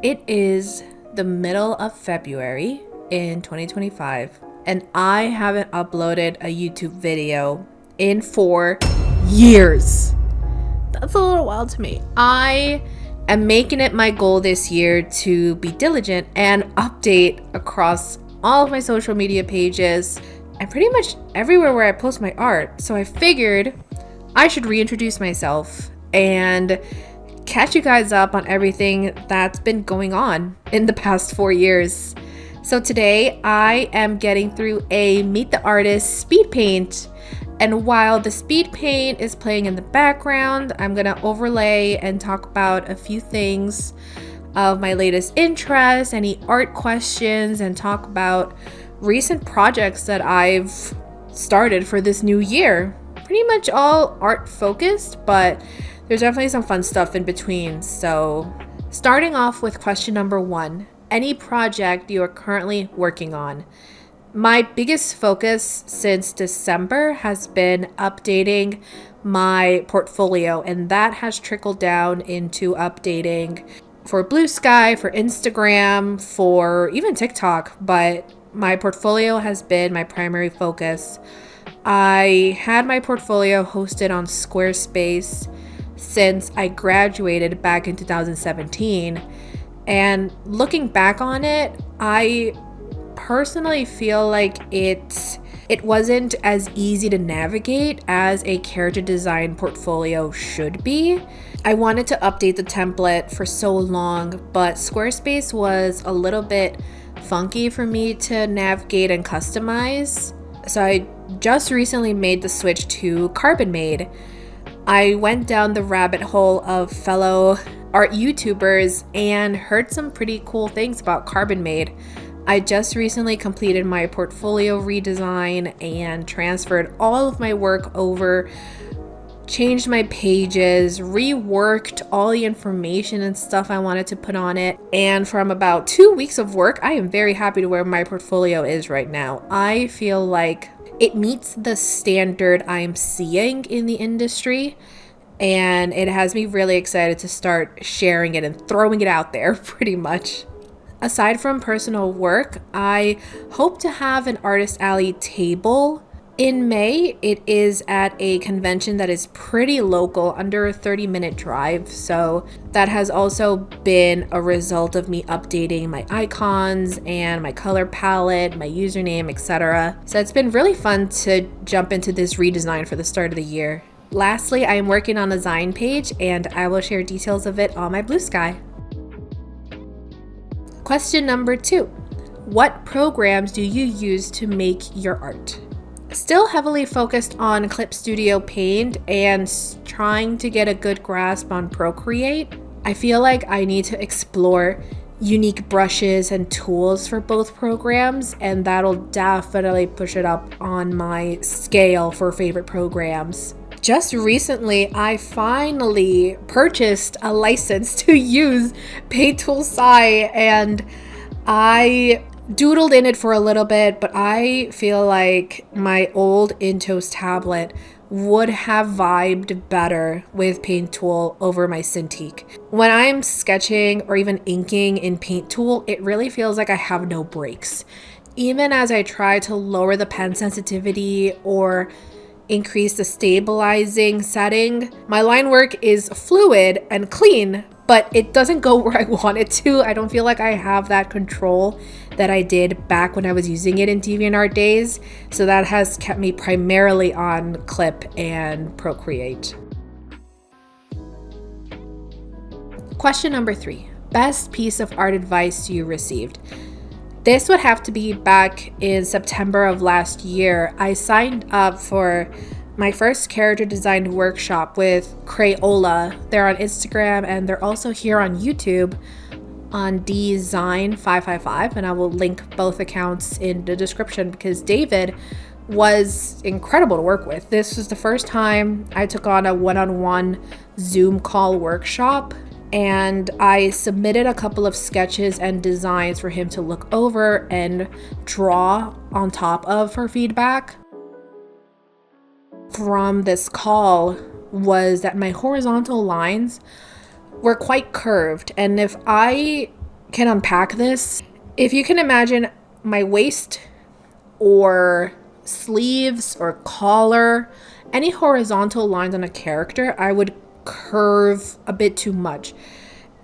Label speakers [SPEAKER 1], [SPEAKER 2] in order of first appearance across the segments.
[SPEAKER 1] It is the middle of February in 2025, and I haven't uploaded a YouTube video in 4 years. That's a little wild to me. I am making it my goal this year to be diligent and update across all of my social media pages and pretty much everywhere where I post my art. So I figured I should reintroduce myself and catch you guys up on everything that's been going on in the past 4 years. So today I am getting through a Meet the Artist Speedpaint, and while the Speedpaint is playing in the background, I'm gonna overlay and talk about a few things of my latest interests, any art questions, and talk about recent projects that I've started for this new year. Pretty much all art focused, but there's definitely some fun stuff in between. So starting off with question number 1, any project you are currently working on? My biggest focus since December has been updating my portfolio, and that has trickled down into updating for Blue Sky, for Instagram, for even TikTok, but my portfolio has been my primary focus. I had my portfolio hosted on Squarespace since I graduated back in 2017. And looking back on it, I personally feel like it wasn't as easy to navigate as a character design portfolio should be. I wanted to update the template for so long, but Squarespace was a little bit funky for me to navigate and customize. So I just recently made the switch to Carbon Made. I went down the rabbit hole of fellow art YouTubers and heard some pretty cool things about Carbon Made. I just recently completed my portfolio redesign and transferred all of my work over, changed my pages, reworked all the information and stuff I wanted to put on it. And from about 2 weeks of work, I am very happy to where my portfolio is right now. I feel like it meets the standard I'm seeing in the industry, and it has me really excited to start sharing it and throwing it out there pretty much. Aside from personal work, I hope to have an Artist Alley table in May. It is at a convention that is pretty local, under a 30-minute drive. So that has also been a result of me updating my icons and my color palette, my username, etc. So it's been really fun to jump into this redesign for the start of the year. Lastly, I am working on a Zine page, and I will share details of it on my Blue Sky. Question number 2. What programs do you use to make your art? Still heavily focused on Clip Studio Paint and trying to get a good grasp on Procreate. I feel like I need to explore unique brushes and tools for both programs, and that'll definitely push it up on my scale for favorite programs. Just recently, I finally purchased a license to use Paint Tool Sai, and I doodled in it for a little bit, but I feel like my old Intos tablet would have vibed better with Paint Tool over my Cintiq. When I'm sketching or even inking in Paint Tool, it really feels like I have no breaks. Even as I try to lower the pen sensitivity or increase the stabilizing setting, my line work is fluid and clean, but it doesn't go where I want it to. I don't feel like I have that control that I did back when I was using it in DeviantArt days. So that has kept me primarily on Clip and Procreate. Question number 3. Best piece of art advice you received? This would have to be back in September of last year. I signed up for my first character design workshop with Crayola. They're on Instagram, and they're also here on YouTube on Design555, and I will link both accounts in the description because David was incredible to work with. This was the first time I took on a one-on-one Zoom call workshop, and I submitted a couple of sketches and designs for him to look over and draw on top of for feedback. From this call was that my horizontal lines were quite curved, and if I can unpack this. If you can imagine my waist or sleeves or collar, any horizontal lines on a character, I would curve a bit too much.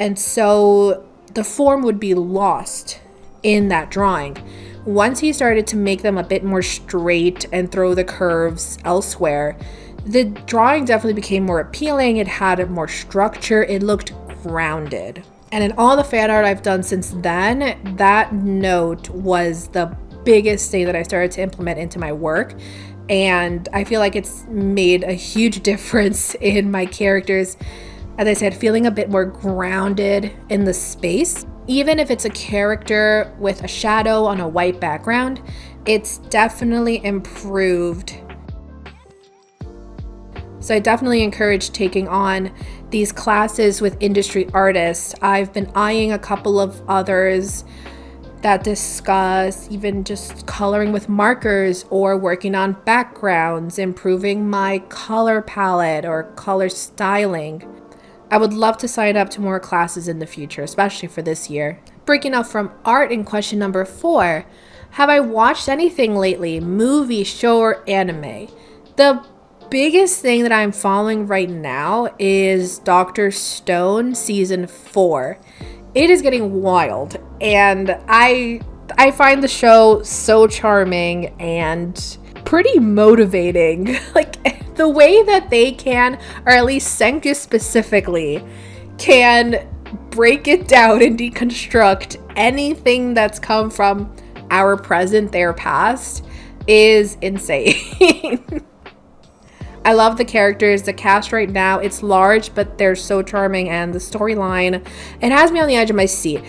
[SPEAKER 1] And so the form would be lost in that drawing. Once he started to make them a bit more straight and throw the curves elsewhere, the drawing definitely became more appealing. It had more structure. It looked grounded. And in all the fan art I've done since then, that note was the biggest thing that I started to implement into my work. And I feel like it's made a huge difference in my characters. As I said, feeling a bit more grounded in the space. Even if it's a character with a shadow on a white background, it's definitely improved. So I definitely encourage taking on these classes with industry artists. I've been eyeing a couple of others that discuss even just coloring with markers or working on backgrounds, improving my color palette or color styling. I would love to sign up to more classes in the future, especially for this year. Breaking up from art in question number 4, have I watched anything lately? Movie, show, or anime? The biggest thing that I'm following right now is Dr. Stone season 4. It is getting wild, and I find the show so charming and pretty motivating. Like the way that they can, or at least Senku specifically, can break it down and deconstruct anything that's come from our present, their past, is insane. I love the characters. The cast right now, it's large, but they're so charming, and the storyline, it has me on the edge of my seat.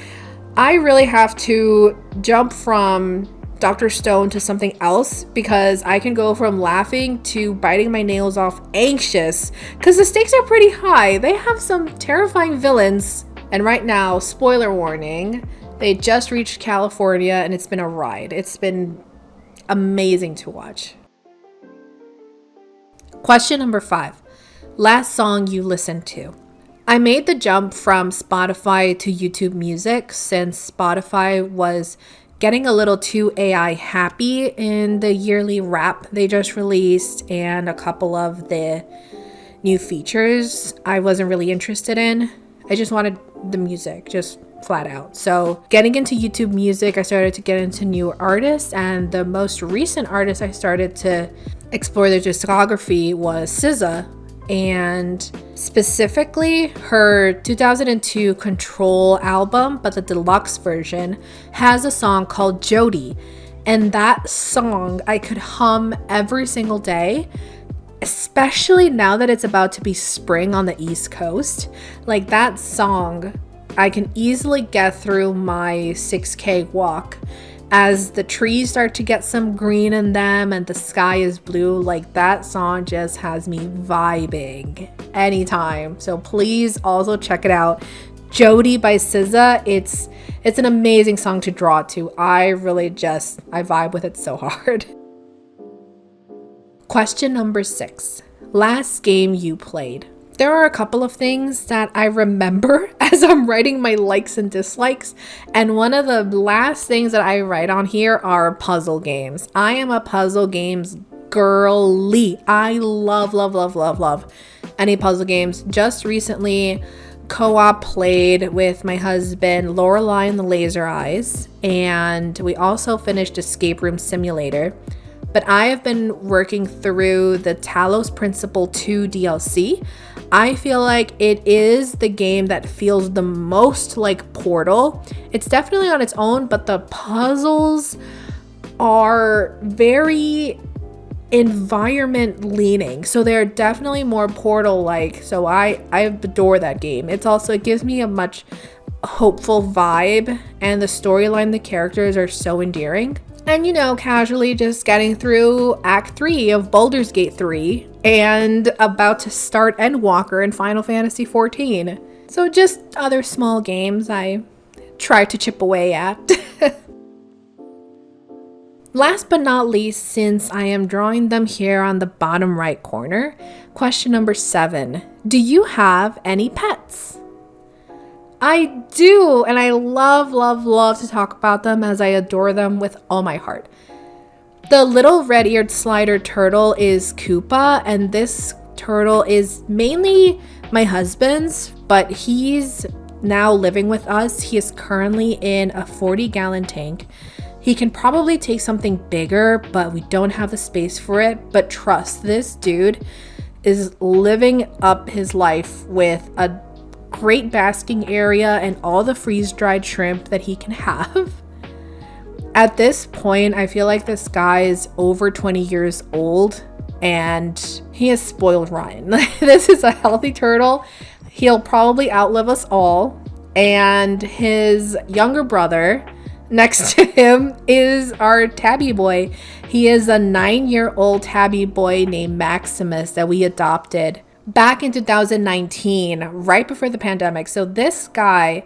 [SPEAKER 1] I really have to jump from Dr. Stone to something else because I can go from laughing to biting my nails off anxious because the stakes are pretty high. They have some terrifying villains, and right now, spoiler warning, they just reached California and it's been a ride. It's been amazing to watch. Question number 5. Last song you listened to. I made the jump from Spotify to YouTube Music since Spotify was getting a little too AI happy in the yearly wrap they just released and a couple of the new features I wasn't really interested in. I just wanted the music, just flat out. So getting into YouTube Music, I started to get into new artists, and the most recent artist I started to explore their discography was SZA, and specifically her 2002 Control album, but the deluxe version has a song called Jody, and that song I could hum every single day, especially now that it's about to be spring on the East Coast. Like that song, I can easily get through my 6K walk as the trees start to get some green in them and the sky is blue. Like that song just has me vibing anytime. So please also check it out. Jody by SZA. It's an amazing song to draw to. I vibe with it so hard. Question number 6. Last game you played. There are a couple of things that I remember as I'm writing my likes and dislikes, and one of the last things that I write on here are puzzle games. I am a puzzle games girly. I love any puzzle games. Just recently co-op played with my husband Lorelai and the Laser Eyes, and we also finished Escape Room Simulator. But I have been working through the Talos Principle 2 DLC. I feel like it is the game that feels the most like Portal. It's definitely on its own, but the puzzles are very environment leaning. So they're definitely more Portal-like. So I adore that game. It gives me a much hopeful vibe, and the storyline, the characters are so endearing. And casually just getting through Act 3 of Baldur's Gate 3 and about to start Endwalker in Final Fantasy XIV. So just other small games I try to chip away at. Last but not least, since I am drawing them here on the bottom right corner, question number 7. Do you have any pets? I do, and I love, love, love to talk about them as I adore them with all my heart. The little red-eared slider turtle is Koopa, and this turtle is mainly my husband's, but he's now living with us. He is currently in a 40-gallon tank. He can probably take something bigger, but we don't have the space for it. But trust, this dude is living up his life with a great basking area and all the freeze-dried shrimp that he can have. At this point, I feel like this guy is over 20 years old and he is spoiled rotten. This is a healthy turtle. He'll probably outlive us all. And his younger brother next to him is our tabby boy. He is a 9-year-old tabby boy named Maximus that we adopted back in 2019, right before the pandemic. So this guy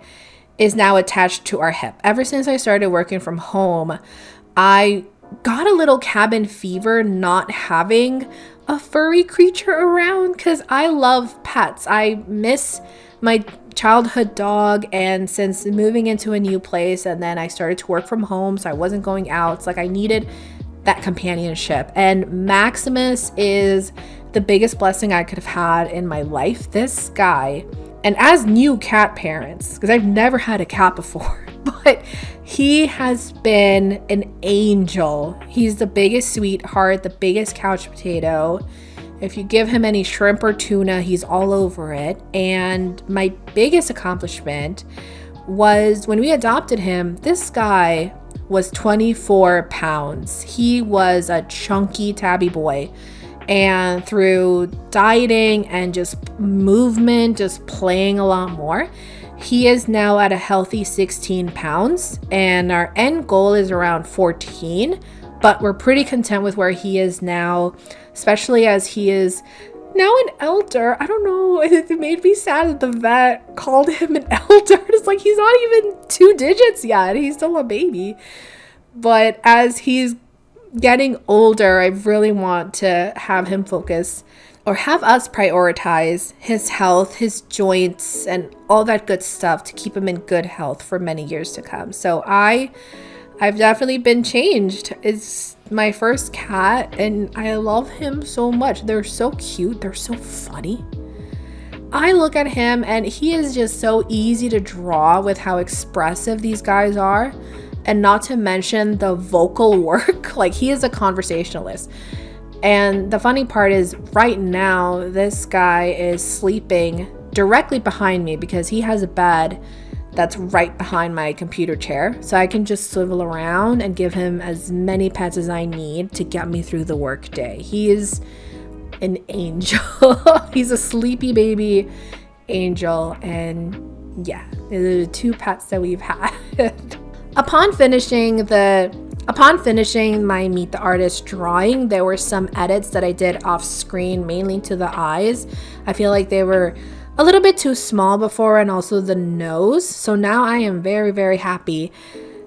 [SPEAKER 1] is now attached to our hip. Ever since I started working from home, I got a little cabin fever not having a furry creature around because I love pets. I miss my childhood dog, and since moving into a new place and then I started to work from home, so I wasn't going out, it's like I needed that companionship. And Maximus is the biggest blessing I could have had in my life. This guy, and as new cat parents, because I've never had a cat before, but he has been an angel. He's the biggest sweetheart, the biggest couch potato. If you give him any shrimp or tuna, he's all over it. And my biggest accomplishment was when we adopted him, this guy was 24 pounds. He was a chunky tabby boy. And through dieting and just movement, just playing a lot more, he is now at a healthy 16 pounds. And our end goal is around 14. But we're pretty content with where he is now, especially as he is now an elder. I don't know, it made me sad that the vet called him an elder. It's like he's not even 2 digits yet. He's still a baby. But as he's getting older, I really want to have him focus or have us prioritize his health, his joints, and all that good stuff to keep him in good health for many years to come. So I've definitely been changed. It's my first cat and I love him so much. They're so cute. They're so funny. I look at him and he is just so easy to draw with how expressive these guys are. And not to mention the vocal work. Like, he is a conversationalist. And the funny part is right now, this guy is sleeping directly behind me because he has a bed that's right behind my computer chair. So I can just swivel around and give him as many pets as I need to get me through the work day. He is an angel. He's a sleepy baby angel. And yeah, they're the 2 pets that we've had. Upon finishing my Meet the Artist drawing, there were some edits that I did off screen, mainly to the eyes. I feel like they were a little bit too small before, and also the nose. So now I am very, very happy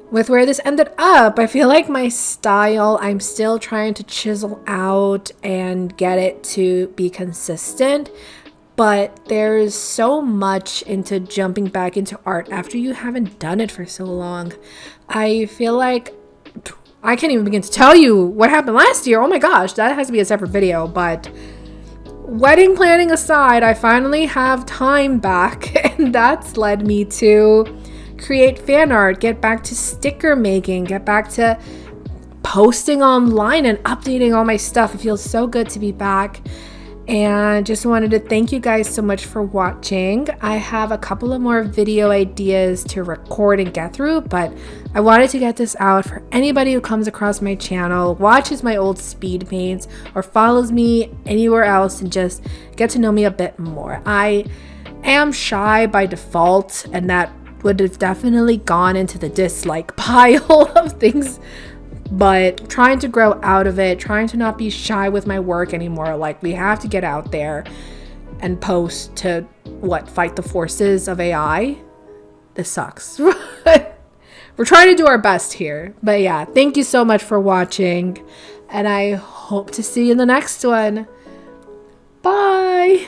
[SPEAKER 1] with where this ended up. I feel like my style, I'm still trying to chisel out and get it to be consistent. But there's so much into jumping back into art after you haven't done it for so long. I feel like I can't even begin to tell you what happened last year. Oh my gosh, that has to be a separate video. But wedding planning aside, I finally have time back, and that's led me to create fan art, get back to sticker making, get back to posting online and updating all my stuff. It feels so good to be back. And just wanted to thank you guys so much for watching. I have a couple of more video ideas to record and get through, but I wanted to get this out for anybody who comes across my channel, watches my old speed paints, or follows me anywhere else and just get to know me a bit more. I am shy by default, and that would have definitely gone into the dislike pile of things. But trying to grow out of it, trying to not be shy with my work anymore. Like, we have to get out there and post to, fight the forces of AI? This sucks. We're trying to do our best here. But yeah, thank you so much for watching. And I hope to see you in the next one. Bye!